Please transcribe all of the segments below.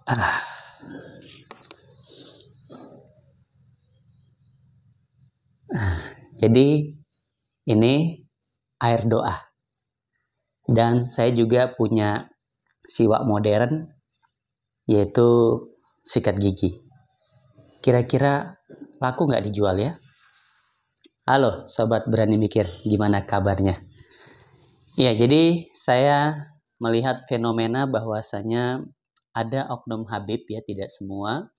Ah, jadi ini air doa. Dan saya juga punya siwak modern, yaitu sikat gigi. Kira-kira laku nggak dijual ya? Halo Sobat Berani Mikir, gimana kabarnya? Ya, jadi saya melihat fenomena bahwasanya ada oknum Habib ya, tidak semua.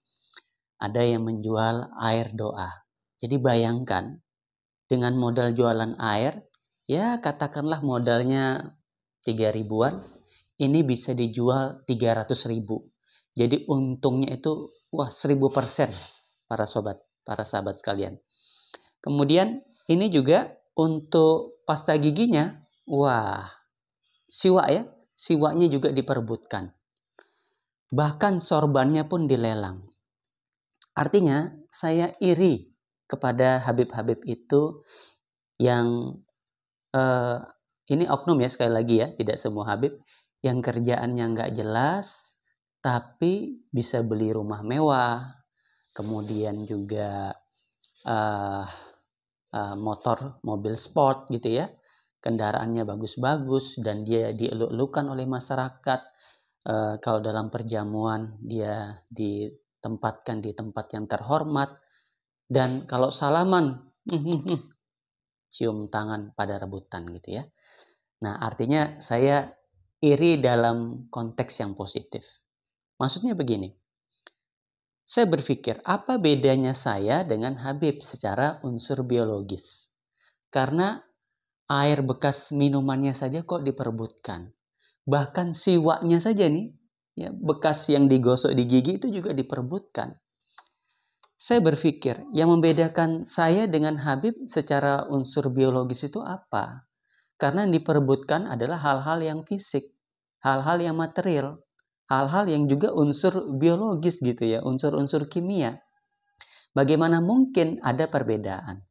Ada yang menjual air doa. Jadi bayangkan, dengan modal jualan air, ya katakanlah modalnya 3 ribuan, ini bisa dijual 300 ribu. Jadi untungnya itu wah 1000% para sahabat sekalian. Kemudian ini juga untuk pasta giginya, wah siwaknya juga diperebutkan. Bahkan sorbannya pun dilelang. Artinya saya iri kepada Habib-Habib itu yang ini oknum ya, sekali lagi ya, tidak semua Habib, yang kerjaannya nggak jelas tapi bisa beli rumah mewah, kemudian juga motor, mobil sport gitu ya, kendaraannya bagus-bagus dan dia dieluk-elukan oleh masyarakat. Kalau dalam perjamuan dia ditempatkan di tempat yang terhormat, dan kalau salaman cium tangan pada rebutan gitu ya. Nah, artinya saya iri dalam konteks yang positif. Maksudnya begini, saya berpikir apa bedanya saya dengan Habib secara unsur biologis? Karena air bekas minumannya saja kok diperebutkan. Bahkan siwaknya saja nih, ya, bekas yang digosok di gigi itu juga diperebutkan. Saya berpikir yang membedakan saya dengan Habib secara unsur biologis itu apa? Karena yang diperebutkan adalah hal-hal yang fisik, hal-hal yang material, hal-hal yang juga unsur biologis gitu ya, unsur-unsur kimia. Bagaimana mungkin ada perbedaan?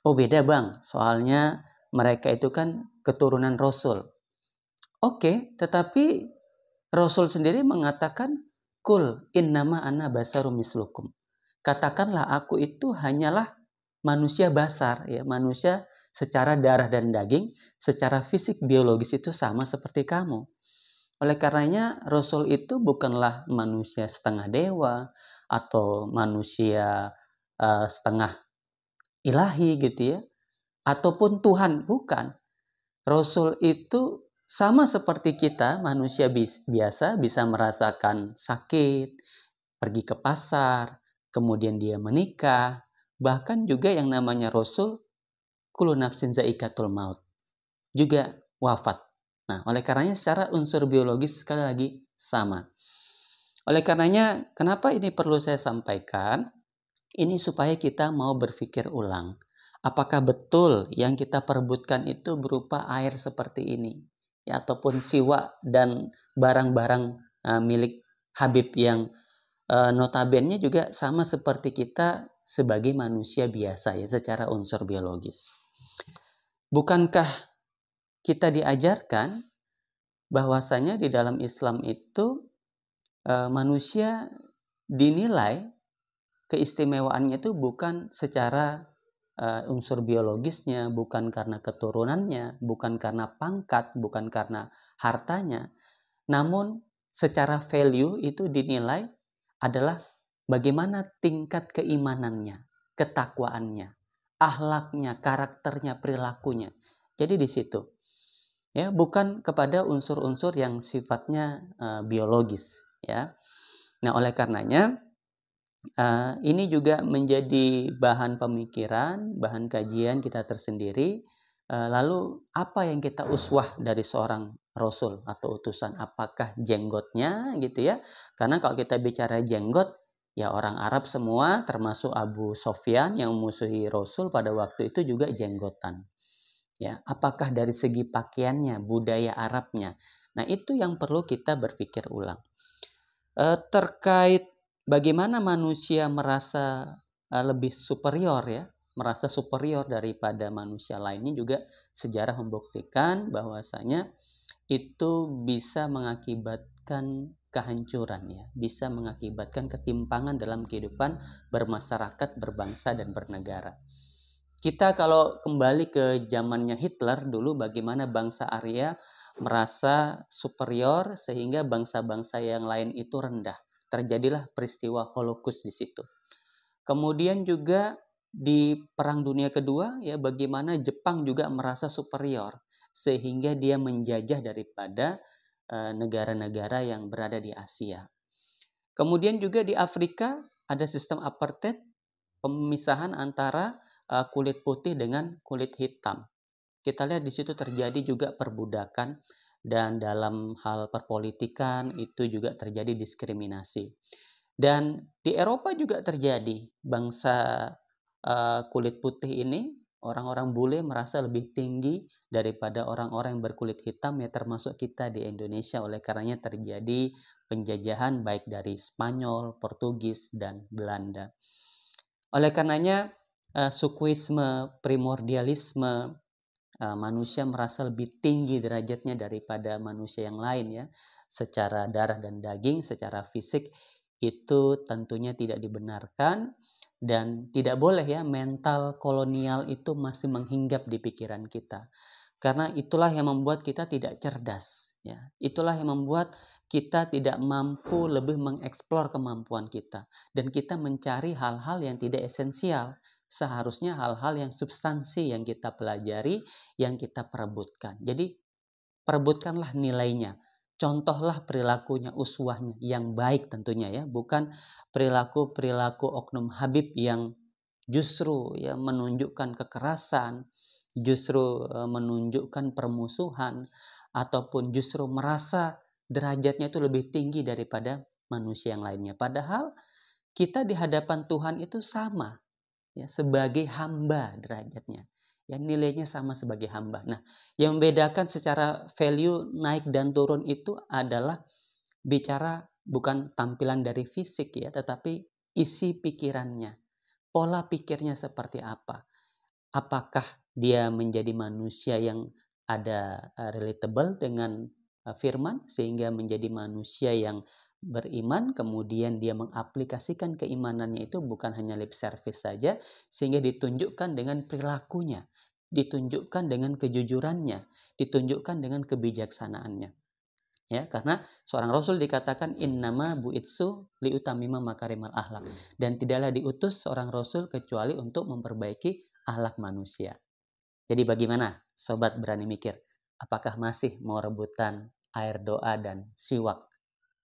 Oh beda bang, soalnya mereka itu kan keturunan Rasul. Oke, tetapi Rasul sendiri mengatakan, Kul innama ana basarum mislukum. Katakanlah aku itu hanyalah manusia basar, ya, manusia secara darah dan daging, secara fisik biologis itu sama seperti kamu. Oleh karenanya Rasul itu bukanlah manusia setengah dewa atau manusia setengah ilahi gitu ya, ataupun Tuhan, bukan. Rasul itu sama seperti kita, manusia biasa bisa merasakan sakit, pergi ke pasar, kemudian dia menikah, bahkan juga yang namanya Rasul, kullu nafsin zaikatul maut, juga wafat. Nah, oleh karenanya secara unsur biologis sekali lagi sama. Oleh karenanya, kenapa ini perlu saya sampaikan? Ini supaya kita mau berpikir ulang. Apakah betul yang kita perebutkan itu berupa air seperti ini? Ya, ataupun siwak dan barang-barang milik Habib yang notabene juga sama seperti kita sebagai manusia biasa ya, secara unsur biologis. Bukankah kita diajarkan bahwasanya di dalam Islam itu manusia dinilai keistimewaannya itu bukan secara unsur biologisnya, bukan karena keturunannya, bukan karena pangkat, bukan karena hartanya, namun secara value itu dinilai adalah bagaimana tingkat keimanannya, ketakwaannya, akhlaknya, karakternya, perilakunya. Jadi di situ, ya, bukan kepada unsur-unsur yang sifatnya biologis, ya. Nah, oleh karenanya ini juga menjadi bahan pemikiran, bahan kajian kita tersendiri. Lalu apa yang kita uswah dari seorang Rasul atau utusan? Apakah jenggotnya gitu ya? Karena kalau kita bicara jenggot, ya orang Arab semua termasuk Abu Sofyan yang memusuhi Rasul pada waktu itu juga jenggotan. Ya, apakah dari segi pakaiannya, budaya Arabnya? Nah, itu yang perlu kita berpikir ulang. Terkait bagaimana manusia merasa lebih superior ya, merasa superior daripada manusia lainnya, juga sejarah membuktikan bahwasanya itu bisa mengakibatkan kehancuran ya, bisa mengakibatkan ketimpangan dalam kehidupan bermasyarakat, berbangsa dan bernegara. Kita kalau kembali ke zamannya Hitler dulu, bagaimana bangsa Arya merasa superior sehingga bangsa-bangsa yang lain itu rendah. Terjadilah peristiwa Holocaust di situ. Kemudian juga di Perang Dunia Kedua ya, bagaimana Jepang juga merasa superior sehingga dia menjajah daripada negara-negara yang berada di Asia. Kemudian juga di Afrika ada sistem apartheid, pemisahan antara kulit putih dengan kulit hitam. Kita lihat di situ terjadi juga perbudakan, dan dalam hal perpolitikan itu juga terjadi diskriminasi. Dan di Eropa juga terjadi, bangsa kulit putih ini, orang-orang bule merasa lebih tinggi daripada orang-orang yang berkulit hitam ya, termasuk kita di Indonesia. Oleh karenanya terjadi penjajahan baik dari Spanyol, Portugis, dan Belanda. Oleh karenanya sukuisme, primordialisme, manusia merasa lebih tinggi derajatnya daripada manusia yang lain ya, secara darah dan daging, secara fisik itu tentunya tidak dibenarkan, dan tidak boleh ya mental kolonial itu masih menghinggap di pikiran kita. Karena itulah yang membuat kita tidak cerdas ya. Itulah yang membuat kita tidak mampu lebih mengeksplor kemampuan kita, dan kita mencari hal-hal yang tidak esensial. Seharusnya hal-hal yang substansi yang kita pelajari, yang kita perebutkan. Jadi perebutkanlah nilainya. Contohlah perilakunya, uswahnya yang baik tentunya ya, bukan perilaku-perilaku oknum Habib yang justru ya menunjukkan kekerasan, justru menunjukkan permusuhan, ataupun justru merasa derajatnya itu lebih tinggi daripada manusia yang lainnya. Padahal kita di hadapan Tuhan itu sama ya, sebagai hamba derajatnya. Ya, nilainya sama sebagai hamba. Nah, yang membedakan secara value naik dan turun itu adalah bicara bukan tampilan dari fisik ya, tetapi isi pikirannya. Pola pikirnya seperti apa? Apakah dia menjadi manusia yang ada relatable dengan firman sehingga menjadi manusia yang beriman, kemudian dia mengaplikasikan keimanannya itu bukan hanya lip service saja, sehingga ditunjukkan dengan perilakunya, ditunjukkan dengan kejujurannya, ditunjukkan dengan kebijaksanaannya. Ya, karena seorang rasul dikatakan innama bu'itsu liutamima makarimal akhlak, dan tidaklah diutus seorang rasul kecuali untuk memperbaiki akhlak manusia. Jadi bagaimana sobat berani mikir? Apakah masih mau rebutan air doa dan siwak